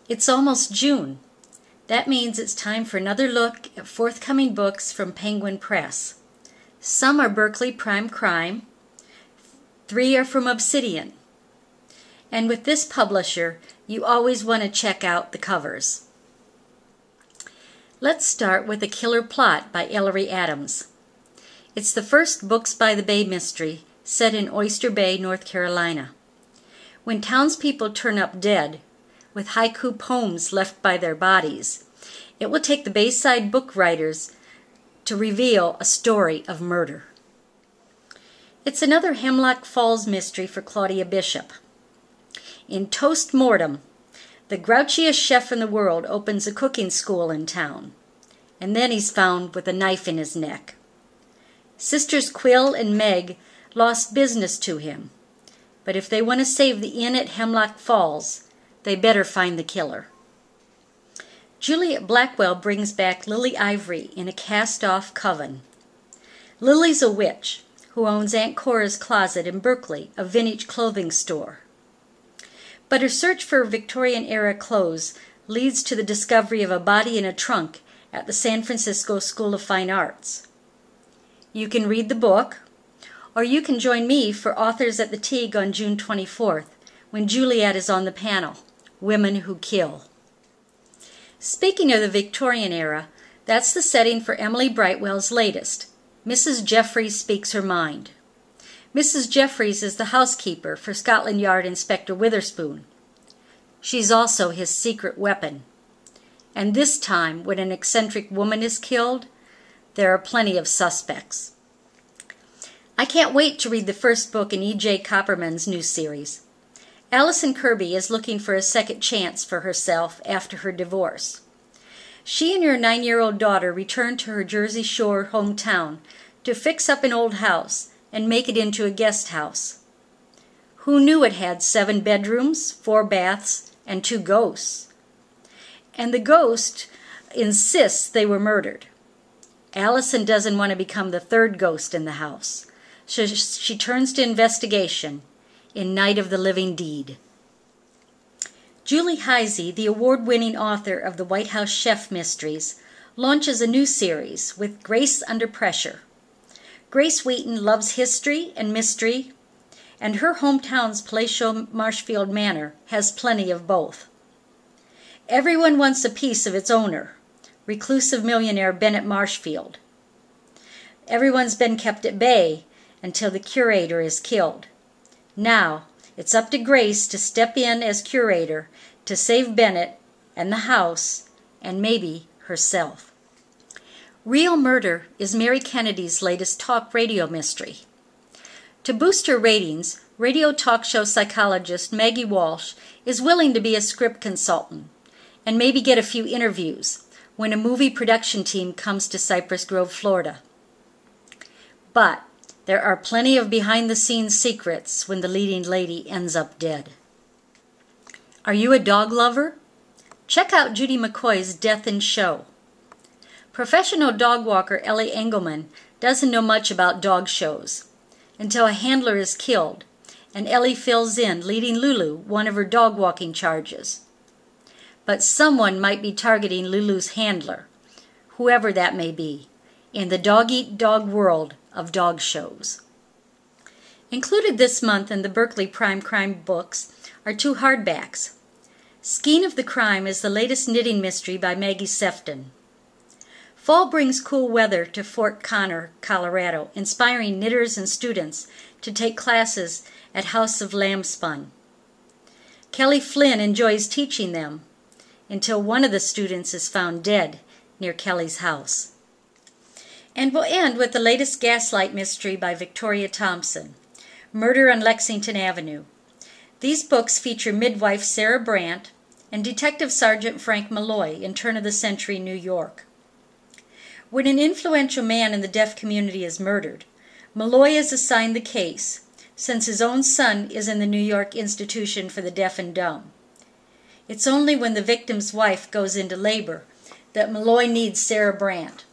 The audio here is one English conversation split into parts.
It's almost June. That means it's time for another look at forthcoming books from Penguin Press. Some are Berkeley Prime Crime, 3 are from Obsidian. And with this publisher, you always want to check out the covers. Let's start with A Killer Plot by Ellery Adams. It's the first Books by the Bay mystery set in Oyster Bay, North Carolina. When townspeople turn up dead, with haiku poems left by their bodies, it will take the Bayside book writers to reveal a story of murder. It's another Hemlock Falls mystery for Claudia Bishop. In Toast Mortem, the grouchiest chef in the world opens a cooking school in town, and then he's found with a knife in his neck. Sisters Quill and Meg lost business to him, but if they want to save the inn at Hemlock Falls, they better find the killer. Juliet Blackwell brings back Lily Ivory in a cast-off coven. Lily's a witch who owns Aunt Cora's Closet in Berkeley, a vintage clothing store. But her search for Victorian-era clothes leads to the discovery of a body in a trunk at the San Francisco School of Fine Arts. You can read the book, or you can join me for Authors at the Teague on June 24th, when Juliet is on the panel, Women Who Kill. Speaking of the Victorian era, that's the setting for Emily Brightwell's latest, Mrs. Jeffries Speaks Her Mind. Mrs. Jeffries is the housekeeper for Scotland Yard Inspector Witherspoon. She's also his secret weapon. And this time, when an eccentric woman is killed, there are plenty of suspects. I can't wait to read the first book in E.J. Copperman's new series. Allison Kirby is looking for a second chance for herself after her divorce. She and her 9-year-old daughter return to her Jersey Shore hometown to fix up an old house and make it into a guest house. Who knew it had 7 bedrooms, 4 baths, and 2 ghosts? And the ghost insists they were murdered. Allison doesn't want to become the 3rd ghost in the house, so she turns to investigation in Night of the Living Deed. Julie Heisey, the award-winning author of the White House Chef Mysteries, launches a new series with Grace Under Pressure. Grace Wheaton loves history and mystery, and her hometown's palatial Marshfield Manor has plenty of both. Everyone wants a piece of its owner, reclusive millionaire Bennett Marshfield. Everyone's been kept at bay until the curator is killed. Now, it's up to Grace to step in as curator to save Bennett and the house and maybe herself. Real Murder is Mary Kennedy's latest talk radio mystery. To boost her ratings, radio talk show psychologist Maggie Walsh is willing to be a script consultant and maybe get a few interviews when a movie production team comes to Cypress Grove, Florida. But there are plenty of behind-the-scenes secrets when the leading lady ends up dead. Are you a dog lover? Check out Judy McCoy's Death in Show. Professional dog walker Ellie Engelman doesn't know much about dog shows until a handler is killed, and Ellie fills in, leading Lulu one of her dog walking charges. But someone might be targeting Lulu's handler, whoever that may be, in the dog-eat-dog world of dog shows. Included this month in the Berkeley Prime Crime books are 2 hardbacks. Skein of the Crime is the latest knitting mystery by Maggie Sefton. Fall brings cool weather to Fort Connor, Colorado, inspiring knitters and students to take classes at House of Lambspun. Kelly Flynn enjoys teaching them until one of the students is found dead near Kelly's house. And we'll end with the latest Gaslight mystery by Victoria Thompson, Murder on Lexington Avenue. These books feature midwife Sarah Brandt and Detective Sergeant Frank Malloy in turn-of-the-century New York. When an influential man in the deaf community is murdered, Malloy is assigned the case, since his own son is in the New York Institution for the Deaf and Dumb. It's only when the victim's wife goes into labor that Malloy needs Sarah Brandt.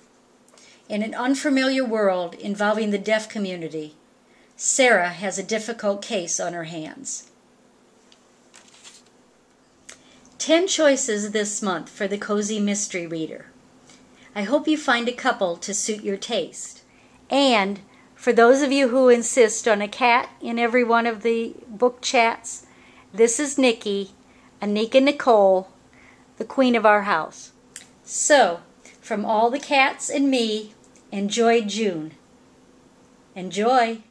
In an unfamiliar world involving the deaf community, Sarah has a difficult case on her hands. 10 choices this month for the Cozy Mystery Reader. I hope you find a couple to suit your taste. And for those of you who insist on a cat in every one of the book chats, this is Nikki, Anika Nicole, the queen of our house. So, from all the cats and me, enjoy June. Enjoy!